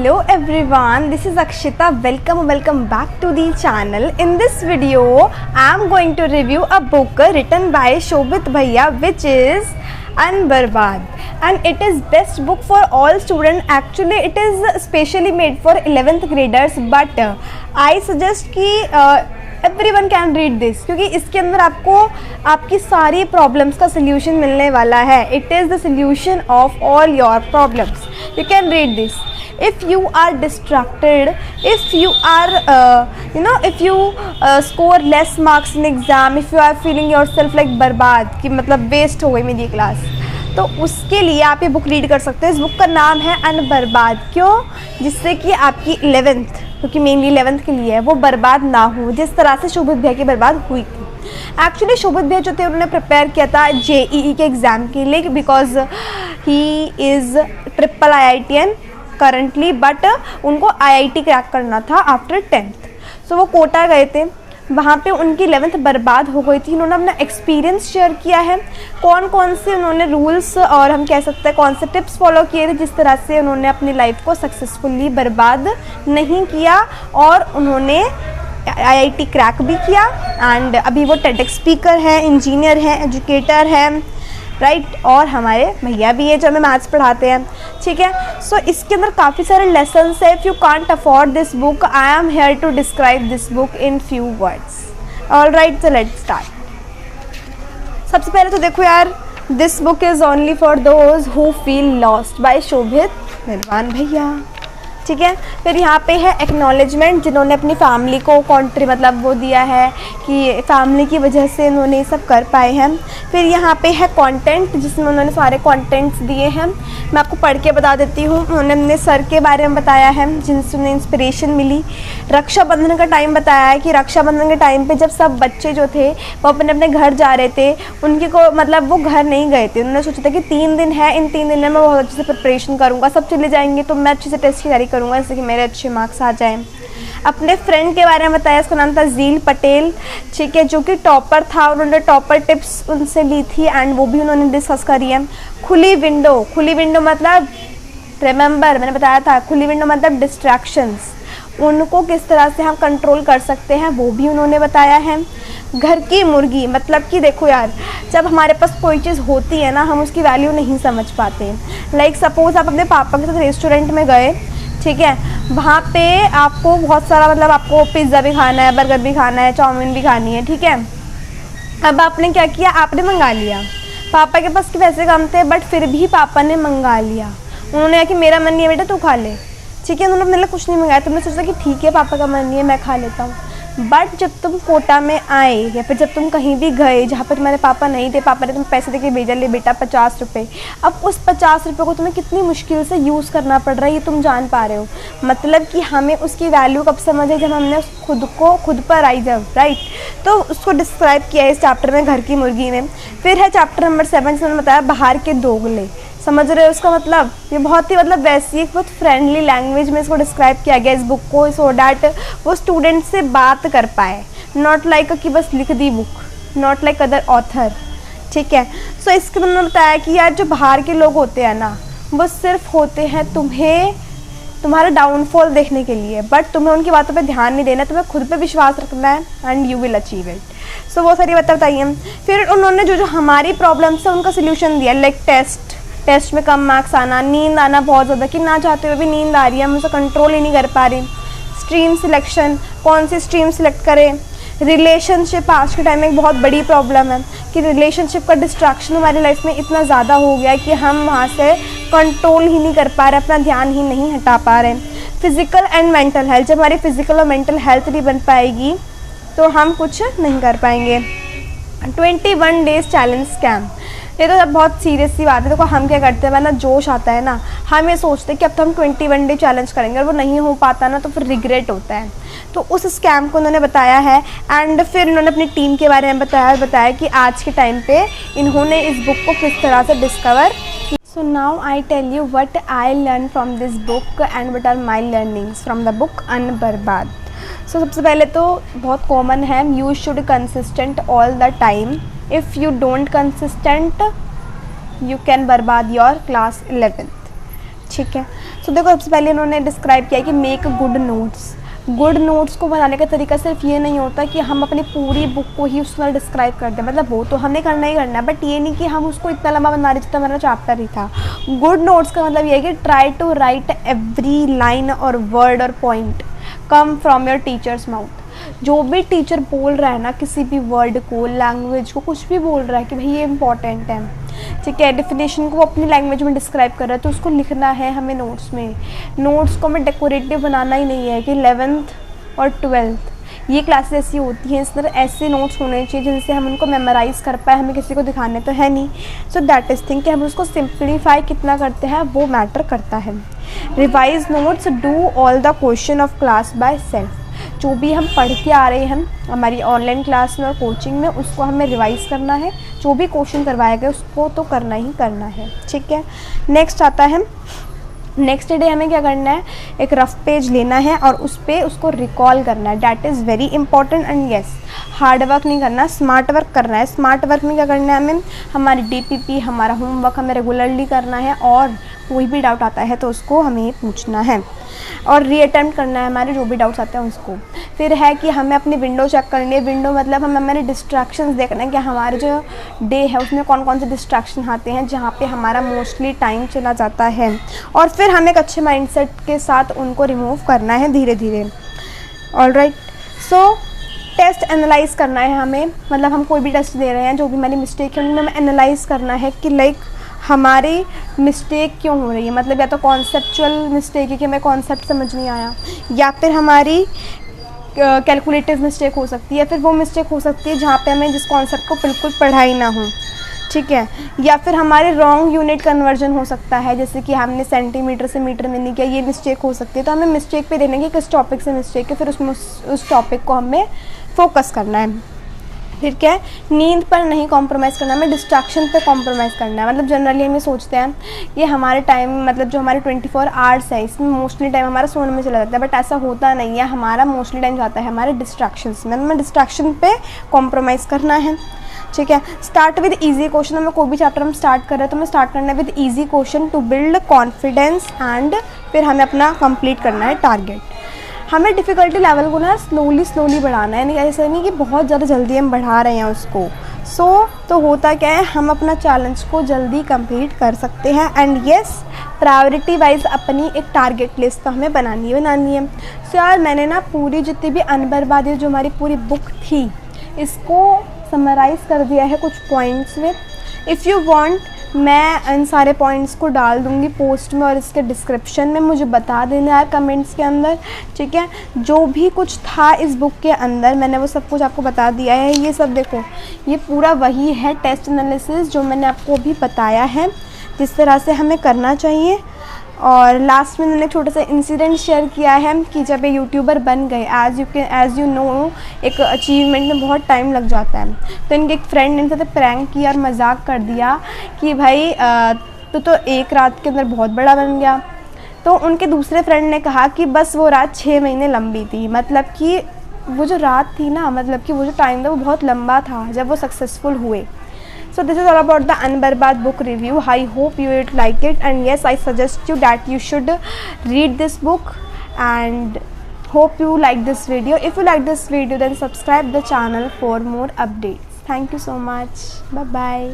Hello everyone, this is Akshita. Welcome back to the channel. In this video, I am going to review a book written by Shobhit Bhaiya, which is Unbarbad, and it is best book for all students. Actually, it is specially made for 11th graders, but I suggest कि everyone can read this, क्योंकि इसके अंदर आपको आपकी सारी problems का solution मिलने वाला है. It is the solution of all your problems. You can read this. if you are distracted, if you are if you score less marks in exam, if you are feeling yourself like बर्बाद कि मतलब waste हो गई मेरी class, तो उसके लिए आप ये बुक रीड कर सकते हैं. इस बुक का नाम है अनबर्बाद. क्यों? जिससे कि आपकी 11th, क्योंकि मेनली 11th के लिए है, वो बर्बाद ना हो जिस तरह से शोभित भैया की बर्बाद हुई थी. एक्चुअली शोभित भैया जो थे उन्होंने प्रिपेयर किया था JEE के एग्ज़ाम के लिए, because he is triple IITian currently, but उनको IIT क्रैक करना था आफ्टर 10th. सो वो कोटा गए थे, वहाँ पे उनकी 11th बर्बाद हो गई थी. उन्होंने अपना एक्सपीरियंस शेयर किया है, कौन कौन से उन्होंने रूल्स और हम कह सकते हैं कौन से टिप्स फॉलो किए थे जिस तरह से उन्होंने अपनी लाइफ को सक्सेसफुली बर्बाद नहीं किया, और उन्होंने IIT क्रैक भी किया. एंड अभी वो TEDx स्पीकर हैं, इंजीनियर हैं, एजुकेटर हैं, राइट. और हमारे भैया भी है जो हमें मैथ्स पढ़ाते हैं. ठीक है. सो इसके अंदर काफ़ी सारे लेसन्स है. If you can't afford this book, I am here to describe this book in few words. All right, so let's start. सबसे पहले तो देखो यार, this book is only for those who feel lost, by Shobhit Nirwan भैया. ठीक है. फिर यहाँ पे है एक्नॉलेजमेंट, जिन्होंने अपनी फैमिली को मतलब वो दिया है कि फैमिली की वजह से उन्होंने ये सब कर पाए हैं. फिर यहाँ पे है कंटेंट, जिसमें उन्होंने सारे कंटेंट्स दिए हैं. मैं आपको पढ़ के बता देती हूँ. उन्होंने अपने सर के बारे में बताया है जिनसे उन्हें इंस्पिरेशन मिली. रक्षाबंधन का टाइम बताया है कि रक्षाबंधन के टाइम पे जब सब बच्चे जो थे वो अपने अपने घर जा रहे थे, उनके को मतलब वो घर नहीं गए थे. उन्होंने सोचा था कि 3 दिन है, इन 3 दिन में मैं बहुत अच्छे से प्रिपरेशन करूँगा, सब चले जाएंगे तो मैं अच्छे से टेस्ट की तैयारी करूँगा जिससे कि मेरे अच्छे मार्क्स आ जाएं. अपने फ्रेंड के बारे में बताया, उसका नाम था ज़ील पटेल. ठीक है. जो कि टॉपर था. उन्होंने टॉपर टिप्स उनसे ली थी एंड वो भी उन्होंने डिस्कस करी है. खुली विंडो मतलब रिमेंबर, मैंने बताया था, खुली विंडो मतलब डिस्ट्रैक्शंस, उनको किस तरह से हम कंट्रोल कर सकते हैं वो भी उन्होंने बताया है. घर की मुर्गी मतलब कि देखो यार, जब हमारे पास कोई चीज़ होती है ना, हम उसकी वैल्यू नहीं समझ पाते. लाइक सपोज आप अपने पापा के साथ रेस्टोरेंट में गए, ठीक है, वहाँ पे आपको बहुत सारा मतलब आपको पिज़्ज़ा भी खाना है, बर्गर भी खाना है, चाउमीन भी खानी है. ठीक है. अब आपने क्या किया, आपने मंगा लिया. पापा के पास के पैसे कम थे, बट फिर भी पापा ने मंगा लिया. उन्होंने कहा कि मेरा मन नहीं है बेटा, तू खा ले. ठीक है. उन्होंने अपने लिए कुछ नहीं मंगाया. तुमने सोचा कि ठीक है पापा का मन नहीं है, मैं खा लेता हूँ. बट जब तुम कोटा में आए या फिर जब तुम कहीं भी गए जहाँ पर तुम्हारे पापा नहीं थे, पापा ने तुम्हें पैसे देके भेजा, ले बेटा 50 रुपये. अब उस 50 रुपये को तुम्हें कितनी मुश्किल से यूज़ करना पड़ रहा है, ये तुम जान पा रहे हो. मतलब कि हमें उसकी वैल्यू कब समझे, जब हमने खुद पर आई जब, राइट. तो उसको डिस्क्राइब किया है इस चैप्टर में, घर की मुर्गी में. फिर है चैप्टर नंबर 7, जिसमें बताया बाहर के दोगले. समझ रहे हो उसका मतलब? ये बहुत ही मतलब वैसी एक बहुत फ्रेंडली लैंग्वेज में इसको डिस्क्राइब किया गया इस बुक को, सो डैट वो स्टूडेंट से बात कर पाए. नॉट लाइक कि बस लिख दी book, not like other author. ठीक है. सो इसके उन्होंने बताया कि यार जो बाहर के लोग होते हैं ना, वो सिर्फ होते हैं तुम्हारा डाउनफॉल देखने के लिए, बट तुम्हें उनकी बातों पे ध्यान नहीं देना, तुम्हें खुद पे विश्वास रखना है and you will achieve it. So वो सारी बातें बताइए. फिर उन्होंने जो हमारी प्रॉब्लम्स है उनका सोल्यूशन दिया. लाइक टेस्ट में कम मार्क्स आना, नींद आना बहुत ज़्यादा, कि ना चाहते हुए भी नींद आ रही है, हम उसे कंट्रोल ही नहीं कर पा रहे. स्ट्रीम सिलेक्शन, कौन सी स्ट्रीम सिलेक्ट करें. रिलेशनशिप आज के टाइम में एक बहुत बड़ी प्रॉब्लम है कि रिलेशनशिप का डिस्ट्रैक्शन हमारी लाइफ में इतना ज़्यादा हो गया है कि हम वहाँ से कंट्रोल ही नहीं कर पा रहे, अपना ध्यान ही नहीं हटा पा रहे. फिज़िकल एंड मेंटल हेल्थ, जब हमारी फिज़िकल और मेंटल हेल्थ नहीं बन पाएगी तो हम कुछ नहीं कर पाएंगे. 21 डेज़ चैलेंज स्कैम, ये तो अब बहुत सीरियस सी बात है. देखो हम क्या करते हैं, वरना जोश आता है ना, हम ये सोचते हैं कि अब तो हम 21 डे चैलेंज करेंगे, और वो नहीं हो पाता ना तो फिर रिग्रेट होता है. तो उस स्कैम को उन्होंने बताया है. एंड फिर उन्होंने अपनी टीम के बारे में बताया कि आज के टाइम पे इन्होंने इस बुक को किस तरह से discover. So now I tell you what I learn from this book and what are my learnings from the book अनबर्बाद. सो सबसे पहले तो बहुत कॉमन है, you should consistent all the time. If you don't consistent, you can बर्बाद your class 11th. ठीक है। सो देखो सबसे पहले इन्होंने डिस्क्राइब किया कि make good notes. Good notes को बनाने का तरीका सिर्फ ये नहीं होता कि हम अपनी पूरी बुक को ही उसमें डिस्क्राइब कर दें, मतलब वो तो हमने करना ही करना है, बट ये नहीं कि हम उसको इतना लंबा बना रहे जितना हमारा चैप्टर ही था। गुड नोट्स का मतलब ये है कि try to write every line और वर्ड और point come from your teacher's mouth. जो भी टीचर बोल रहा है ना, किसी भी वर्ड को, लैंग्वेज को, कुछ भी बोल रहा है कि भाई ये इंपॉर्टेंट है, ठीक है, डेफिनेशन को वो अपनी लैंग्वेज में डिस्क्राइब कर रहा है, तो उसको लिखना है हमें नोट्स में। नोट्स को हमें डेकोरेटिव बनाना ही नहीं है कि 11th और 12th ये क्लासेस ऐसी होती हैं, इस तरह ऐसे नोट्स होने चाहिए जिनसे हम उनको मेमोराइज़ कर पाए, हमें किसी को दिखाने तो है नहीं। सो दैट इज़ थिंग कि हम उसको सिंप्लीफाई कितना करते हैं वो मैटर करता है। Revise notes, do all the question of class by self. जो भी हम पढ़ के आ रहे हैं हमारी ऑनलाइन क्लास में और कोचिंग में, उसको हमें रिवाइज करना है। जो भी क्वेश्चन करवाया गया उसको तो करना ही करना है, ठीक है। नेक्स्ट आता है, नेक्स्ट डे हमें क्या करना है, एक रफ पेज लेना है और उस पर उसको रिकॉल करना है। That is very important. And yes, hard work नहीं करना, स्मार्ट वर्क करना है। स्मार्ट वर्क में क्या करना है हमें, हमारी DPP, हमारा होमवर्क हमें रेगुलरली करना है, और कोई भी डाउट आता है तो उसको हमें पूछना है और रीअटेम्प्ट करना है हमारे जो भी डाउट्स आते हैं उसको। फिर है कि हमें अपनी विंडो चेक करनी है। विंडो मतलब हमें हमारे डिस्ट्रैक्शंस देखना है कि हमारे जो डे है उसमें कौन कौन से डिस्ट्रैक्शन आते हैं जहाँ पे हमारा मोस्टली टाइम चला जाता है, और फिर हमें एक अच्छे माइंडसेट के साथ उनको रिमूव करना है धीरे धीरे। ऑलराइट, सो टेस्ट एनालाइज करना है हमें, मतलब हम कोई भी टेस्ट दे रहे हैं, जो भी हमारी मिस्टेक है उनमें हमें एनालाइज करना है कि लाइक हमारी मिस्टेक क्यों हो रही है। मतलब या तो कॉन्सेप्चुअल मिस्टेक है कि हमें कॉन्सेप्ट समझ नहीं आया, या फिर हमारी कैलकुलेटिव मिस्टेक हो सकती है, या फिर वो मिस्टेक हो सकती है जहाँ पे हमें जिस कॉन्सेप्ट को बिल्कुल पढ़ा ही ना हो, ठीक है, या फिर हमारे रॉन्ग यूनिट कन्वर्जन हो सकता है, जैसे कि हमने सेंटीमीटर से मीटर में नहीं किया, ये मिस्टेक हो सकती है। तो हमें मिस्टेक पे देने की किस टॉपिक से मिस्टेक है, फिर उसमें उस टॉपिक को हमें फोकस करना है। फिर क्या है, नींद पर नहीं कॉम्प्रोमाइज़ करना, हमें डिस्ट्रैक्शन पे कॉम्प्रोमाइज़ करना है। मतलब जनरली हम ये सोचते हैं कि हमारे टाइम, मतलब जो हमारे 24 आवर्स है इसमें मोस्टली टाइम हमारा सोने में चला जाता है, बट ऐसा होता नहीं है। हमारा मोस्टली टाइम जाता है हमारे डिस्ट्रैक्शंस में। हमें डिस्ट्रैक्शन पे कॉम्प्रोमाइज़ करना है, ठीक है। स्टार्ट विद ईजी क्वेश्चन, हमें कोई भी चैप्टर हम स्टार्ट कर रहे हैं तो हमें स्टार्ट करना है with easy question to build confidence, and फिर हमें अपना कंप्लीट करना है टारगेट। हमें डिफ़िकल्टी लेवल को ना स्लोली बढ़ाना है, नहीं ऐसा नहीं कि बहुत ज़्यादा जल्दी हम बढ़ा रहे हैं उसको। तो होता क्या है, हम अपना चैलेंज को जल्दी कंप्लीट कर सकते हैं। एंड येस, प्रायोरिटी वाइज अपनी एक टारगेट लिस्ट तो हमें बनानी है। सो यार मैंने ना पूरी जितनी भी अनबर्बादी जो हमारी पूरी बुक थी इसको समराइज़ कर दिया है कुछ पॉइंट्स में। इफ़ यू वांट, मैं इन सारे पॉइंट्स को डाल दूँगी पोस्ट में और इसके डिस्क्रिप्शन में, मुझे बता देना यार कमेंट्स के अंदर, ठीक है। जो भी कुछ था इस बुक के अंदर मैंने वो सब कुछ आपको बता दिया है। ये सब देखो, ये पूरा वही है टेस्ट एनालिसिस जो मैंने आपको अभी बताया है जिस तरह से हमें करना चाहिए। और लास्ट में मैंने एक छोटा सा इंसिडेंट शेयर किया है कि जब ये यूट्यूबर बन गए, एज़ यू नो एक अचीवमेंट में बहुत टाइम लग जाता है, तो इनके एक फ्रेंड ने इनसे तो प्रैंक किया और मजाक कर दिया कि भाई तो एक रात के अंदर बहुत बड़ा बन गया। तो उनके दूसरे फ्रेंड ने कहा कि बस वो रात 6 महीने लंबी थी, मतलब कि वो जो रात थी ना, मतलब कि वो जो टाइम था वो बहुत लंबा था जब वो सक्सेसफुल हुए। So this is all about the Unbarbad book review. I hope you would like it, and yes, I suggest you that you should read this book, and hope you like this video. If you like this video, then subscribe the channel for more updates. Thank you so much. Bye bye.